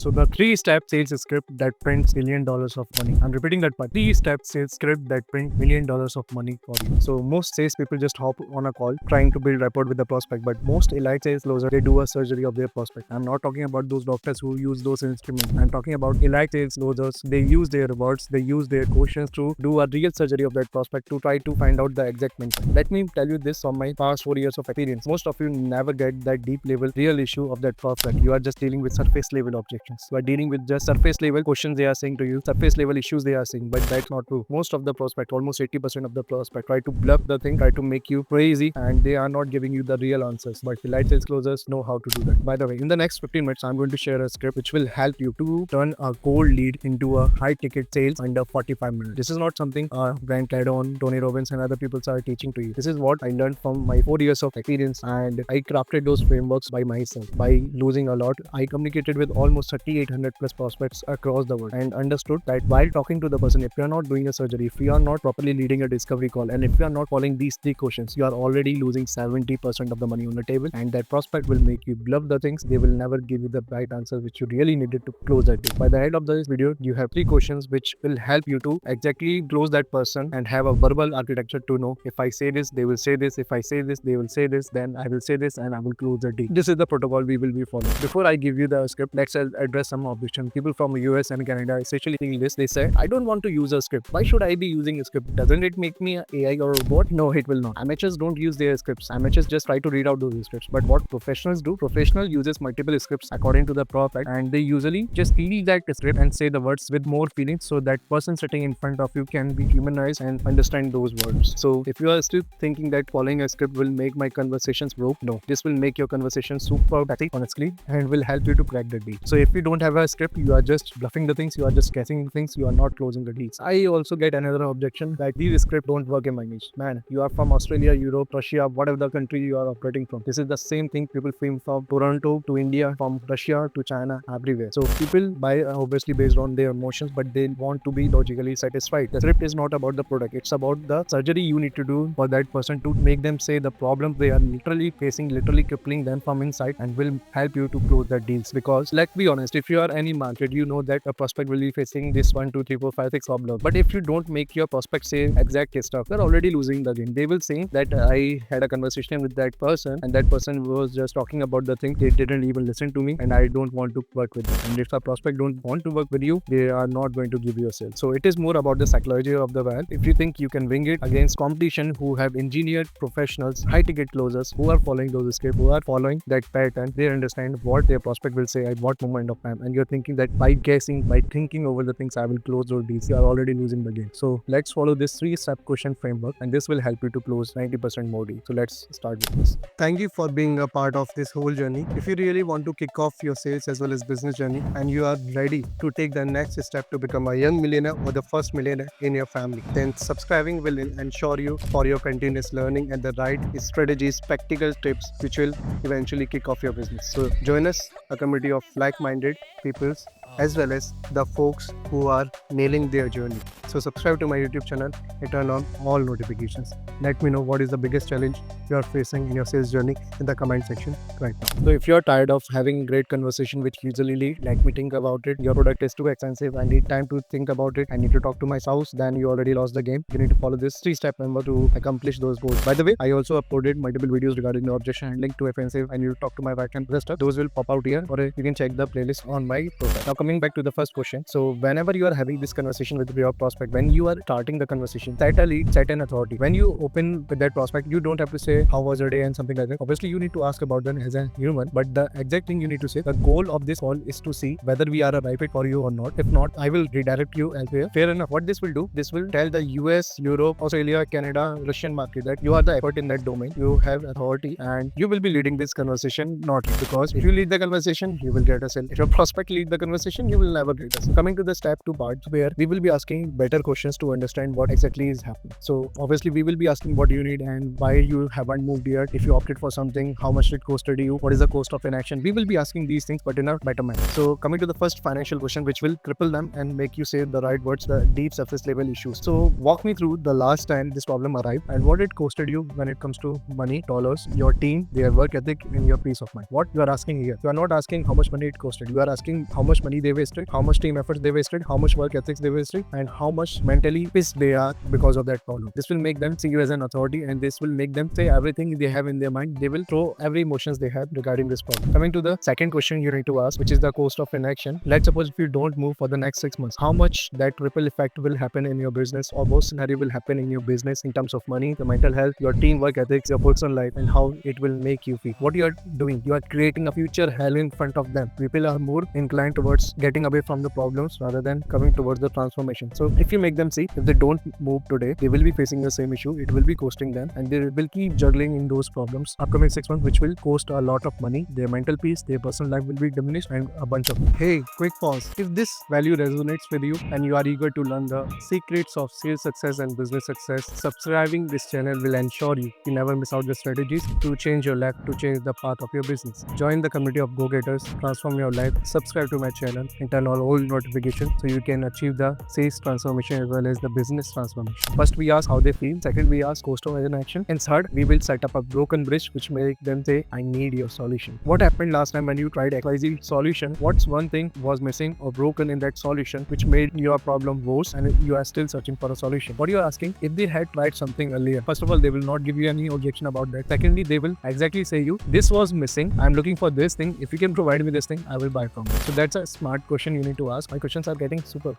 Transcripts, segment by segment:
So the three-step sales script that prints $1 million of money. I'm repeating that part. Three-step sales script that print $1 million of money for you. So most sales people just hop on a call trying to build rapport with the prospect, but most elite sales closer, they do a surgery of their prospect. I'm not talking about those doctors who use those instruments. I'm talking about elite sales closers. They use their words, they use their questions to do a real surgery of that prospect to try to find out the exact mention. Let me tell you this from my past 4 years of experience. Most of you never get that deep level real issue of that prospect. You are just dealing with surface level objections. You are dealing with just surface level questions they are saying to you, surface level issues they are saying, but that's not true. Most of the prospect, almost 80% of the prospect, try to bluff the thing, try to make you crazy, and they are not giving you the real answers. But the light sales closers know how to do that. By the way, in the next 15 minutes, I'm going to share a script which will help you to turn a cold lead into a high ticket sales under 45 minutes. This is not something Grant Cardone, Tony Robbins, and other people are teaching to you. This is what I learned from my 4 years of experience, and I crafted those frameworks by myself. By losing a lot, I communicated with almost 3,800 plus prospects across the world and understood that while talking to the person, if you are not doing a surgery, if you are not properly leading a discovery call, and if you are not following these three questions, you are already losing 70% of the money on the table, and that prospect will make you bluff the things. They will never give you the right answer which you really needed to close that deal. By the end of this video, you have three questions which will help you to exactly close that person and have a verbal architecture to know, if I say this, they will say this, if I say this, they will say this, then I will say this, and I will close the deal. This is the protocol we will be following. Before I give you the script, let's address some objections. People from US and Canada, especially English, they say, I don't want to use a script. Why should I be using a script? Doesn't it make me an AI or a robot? No, it will not. Amateurs don't use their scripts. Amateurs just try to read out those scripts. But what professionals do, professional uses multiple scripts according to the prospect, and they usually just feel that script and say the words with more feelings so that person sitting in front of you can be humanized and understand those words. So if you are still thinking that following a script will make my conversations broke, no, this will make your conversation super basic, honestly, and will help you to crack the deal. So if you don't have a script, you are just bluffing the things, you are just guessing things, you are not closing the deals. I also get another objection that these scripts don't work in my niche. Man, you are from Australia, Europe, Russia, whatever the country you are operating from. This is the same thing people film from Toronto to India, from Russia to China, everywhere. So people buy obviously based on their emotions, but they want to be logically satisfied. The script is not about the product, it's about the surgery you need to do for that person to make them say the problems they are literally facing, literally crippling them from inside, and will help you to close the deals. Because let's be honest, if you are any market, you know that a prospect will be facing this 1, 2, 3, 4, 5, 6 problems. But if you don't make your prospect say exact stuff, you're already losing the game. They will say that I had a conversation with that person, and that person was just talking about the thing. They didn't even listen to me, and I don't want to work with them. And if a prospect don't want to work with you, they are not going to give you a sale. So it is more about the psychology of the valve. If you think you can wing it against competition who have engineered professionals, high ticket closers who are following those scripts, who are following that pattern, they understand what their prospect will say at what moment of time, and you're thinking that by guessing, by thinking over the things, I will close those deals, you are already losing the game. So let's follow this 3-step question framework, and this will help you to close 90% more deals. So let's start with this. Thank you for being a part of this whole journey. If you really want to kick off your sales as well as business journey, and you are ready to take the next step to become a young millionaire or the first millionaire in your family, then subscribing will ensure you for your continuous learning and the right strategies, practical tips which will eventually kick off your business. So join us, a community of like-minded peoples, as well as the folks who are nailing their journey. So subscribe to my YouTube channel and turn on all notifications. Let me know what is the biggest challenge you are facing in your sales journey in the comment section right now. So if you are tired of having great conversation which usually lead, let me think about it. Your product is too expensive, I need time to think about it, I need to talk to my spouse, then you already lost the game. You need to follow this 3-step number to accomplish those goals. By the way, I also uploaded multiple videos regarding the objection handling, too offensive, I need to talk to my wife and other stuff. Those will pop out here, or you can check the playlist on my profile. Now coming back to the first question. So whenever you are having this conversation with your prospect, when you are starting the conversation, set a lead, set an authority. When you open with that prospect, you don't have to say how was your day and something like that. Obviously you need to ask about them as a human, but the exact thing you need to say, the goal of this call is to see whether we are a right fit for you or not. If not, I will redirect you elsewhere. Fair enough. What this will do, this will tell the US, Europe, Australia, Canada, Russian market that you are the expert in that domain, you have authority, and you will be leading this conversation, not you. Because if you lead the conversation, you will get a sale. If your prospect lead the conversation, session, you will never get us. Coming to the step 2 part where we will be asking better questions to understand what exactly is happening. So obviously we will be asking what you need and why you haven't moved yet. If you opted for something, how much it costed you? What is the cost of inaction? We will be asking these things, but in a better manner. So coming to the first financial question, which will cripple them and make you say the right words, the deep surface level issues. So walk me through the last time this problem arrived and what it costed you when it comes to money, dollars, your team, their work ethic, and your peace of mind. What you are asking here? You are not asking how much money it costed. You are asking how much money they wasted, how much team efforts they wasted, how much work ethics they wasted, and how much mentally pissed they are because of that problem. This will make them see you as an authority, and this will make them say everything they have in their mind. They will throw every emotions they have regarding this problem. Coming to the second question you need to ask, which is the cost of inaction. Let's suppose if you don't move for the next 6 months, how much that ripple effect will happen in your business, or most scenario will happen in your business in terms of money, the mental health, your teamwork ethics, your personal life, and how it will make you feel. What you are doing, you are creating a future hell in front of them. People are more inclined towards getting away from the problems rather than coming towards the transformation. So if you make them see, if they don't move today, they will be facing the same issue. It will be costing them, and they will keep juggling in those problems upcoming 6 months, which will cost a lot of money. Their mental peace, their personal life will be diminished, and a bunch of. Hey, quick pause. If this value resonates with you and you are eager to learn the secrets of sales success and business success, subscribing this channel will ensure you never miss out the strategies to change your life, to change the path of your business. Join the community of go-getters, transform your life, subscribe to my channel, and turn on all notifications so you can achieve the sales transformation as well as the business transformation. First, we ask how they feel. Second, we ask cost of inaction. And third, we will set up a broken bridge which make them say, I need your solution. What happened last time when you tried XYZ solution? What's one thing was missing or broken in that solution which made your problem worse and you are still searching for a solution? What you are asking, if they had tried something earlier, first of all, they will not give you any objection about that. Secondly, they will exactly say you, this was missing. I'm looking for this thing. If you can provide me this thing, I will buy from you. So that's a smart question you need to ask. My questions are getting super.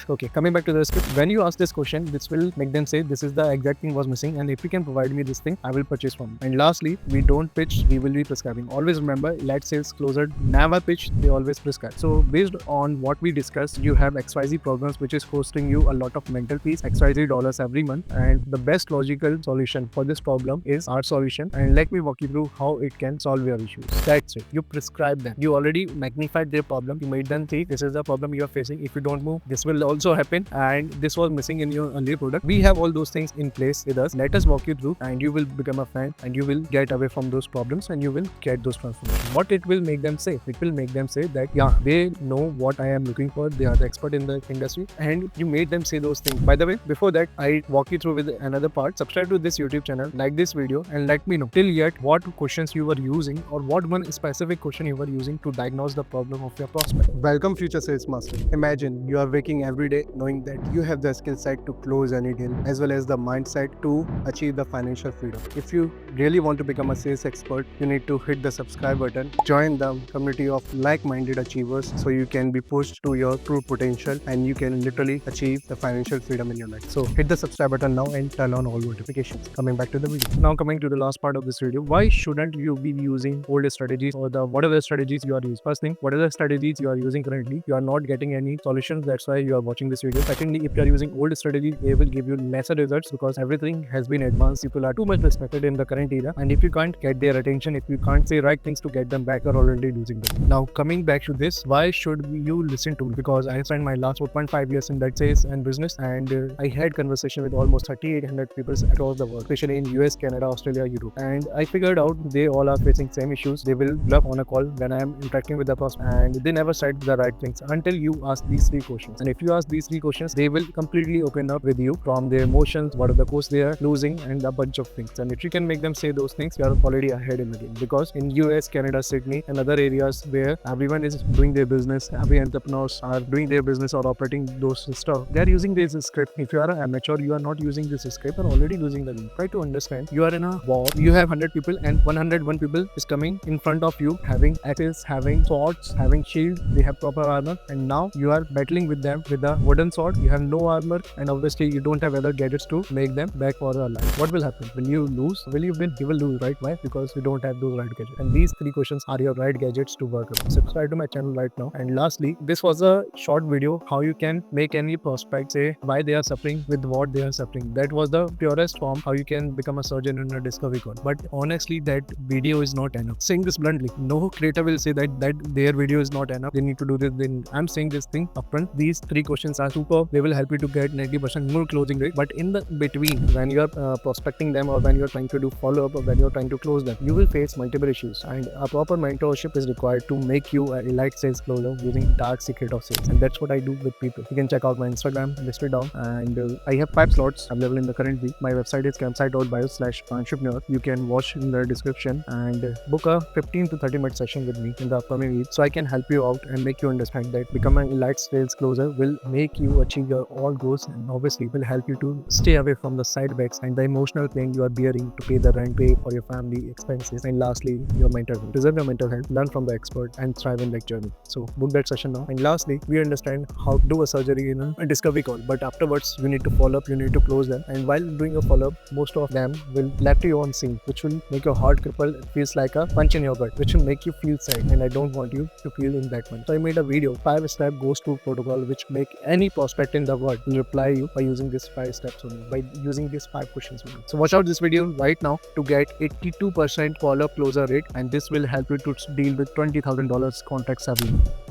Okay, coming back to the script. When you ask this question, this will make them say, this is the exact thing was missing, and if you can provide me this thing, I will purchase from you. And lastly, we don't pitch, we will be prescribing. Always remember, let sales closer never pitch, they always prescribe. So based on what we discussed, you have XYZ problems which is costing you a lot of mental peace, XYZ dollars every month, and the best logical solution for this problem is our solution. And let me walk you through how it can solve your issues. That's it. You prescribe them. You already magnified their problem. You made them see this is the problem you are facing. If you don't move, this will also happen, and this was missing in your earlier product. We have all those things in place with us. Let us walk you through, and you will become a fan, and you will get away from those problems, and you will get those transformations. What it will make them say? It will make them say that yeah, they know what I am looking for. They are the expert in the industry, and you made them say those things. By the way, before that, I walk you through with another part. Subscribe to this YouTube channel, like this video, and let me know till yet what questions you were using, or what one specific question you were using to diagnose the problem of your prospect. Welcome, future sales master. Imagine you are waking every day knowing that you have the skill set to close any deal, as well as the mindset to achieve the financial freedom. If you really want to become a sales expert, you need to hit the subscribe button, join the community of like-minded achievers so you can be pushed to your true potential and you can literally achieve the financial freedom in your life. So hit the subscribe button now and turn on all notifications. Coming back to the video. Now coming to the last part of this video, why shouldn't you be using old strategies or the whatever strategies you are using? First thing, whatever strategies you are using currently, you are not getting any solutions. That's why you are watching this video. Secondly, if you are using old strategies, they will give you lesser results because everything has been advanced. People are too much respected in the current era, and if you can't get their attention, if you can't say right things to get them back, you're already losing them. Now coming back to this, why should you listen to me? Because I spent my last 4.5 years in that sales and business, and I had conversation with almost 3,800 people across the world, especially in US, Canada, Australia, Europe, and I figured out they all are facing same issues. They will bluff on a call when I am interacting with the person, and they never said the right things until you ask these 3 questions. And if you ask these 3 questions, they will completely open up with you from their emotions, what are the costs they are losing, and a bunch of things. And if you can make them say those things, you are already ahead in the game. Because in US, Canada, Sydney, and other areas where everyone is doing their business, every entrepreneurs are doing their business or operating those stuff, they are using this script. If you are an amateur, you are not using this script, you are already losing the game. Try to understand, you are in a war, you have 100 people and 101 people is coming in front of you, having axes, having swords, having shield, they have proper armor, and now you are battling with them with a wooden sword. You have no armor, and obviously you don't have other gadgets to make them back for a life. What will happen? Will you lose? Will you win? You will lose, right? Why? Because you don't have those right gadgets. And these 3 questions are your right gadgets to work on. Subscribe to my channel right now. And lastly, this was a short video how you can make any prospect say why they are suffering with what they are suffering. That was the purest form how you can become a surgeon in a discovery call. But honestly, that video is not enough. Saying this bluntly, no creator will say that their video is not enough. Then need to do this, then I'm saying this thing upfront. These 3 questions are super. They will help you to get 90% more closing rate. But in the between, when you are prospecting them, or when you're trying to do follow-up, or when you're trying to close them, you will face multiple issues, and a proper mentorship is required to make you an elite sales closer using dark secret of sales. And that's what I do with people. You can check out my Instagram listed down, and I have 5 slots available in the current week. My website is campsite.bio/entrepreneur. You can watch in the description and book a 15 to 30 minute session with me in the upcoming week, so I can help you out and make you understand that becoming an elite sales closer will make you achieve your all goals, and obviously will help you to stay away from the side effects and the emotional pain you are bearing to pay the rent, pay for your family expenses, and lastly, your mental health. Preserve your mental health, learn from the expert, and thrive in that journey. So book that session now. And lastly, we understand how to do a surgery in a discovery call, but afterwards you need to follow up, you need to close them, and while doing a follow up, most of them will let you on scene, which will make your heart cripple. It feels like a punch in your gut, which will make you feel sad, and I don't want you to feel in that one. So I made a video, 5-step ghost protocol, which make any prospect in the world will reply you by using these 5 steps only, by using these 5 questions only. So watch out this video right now to get 82% follow-up closer rate, and this will help you to deal with $20,000 contracts every month.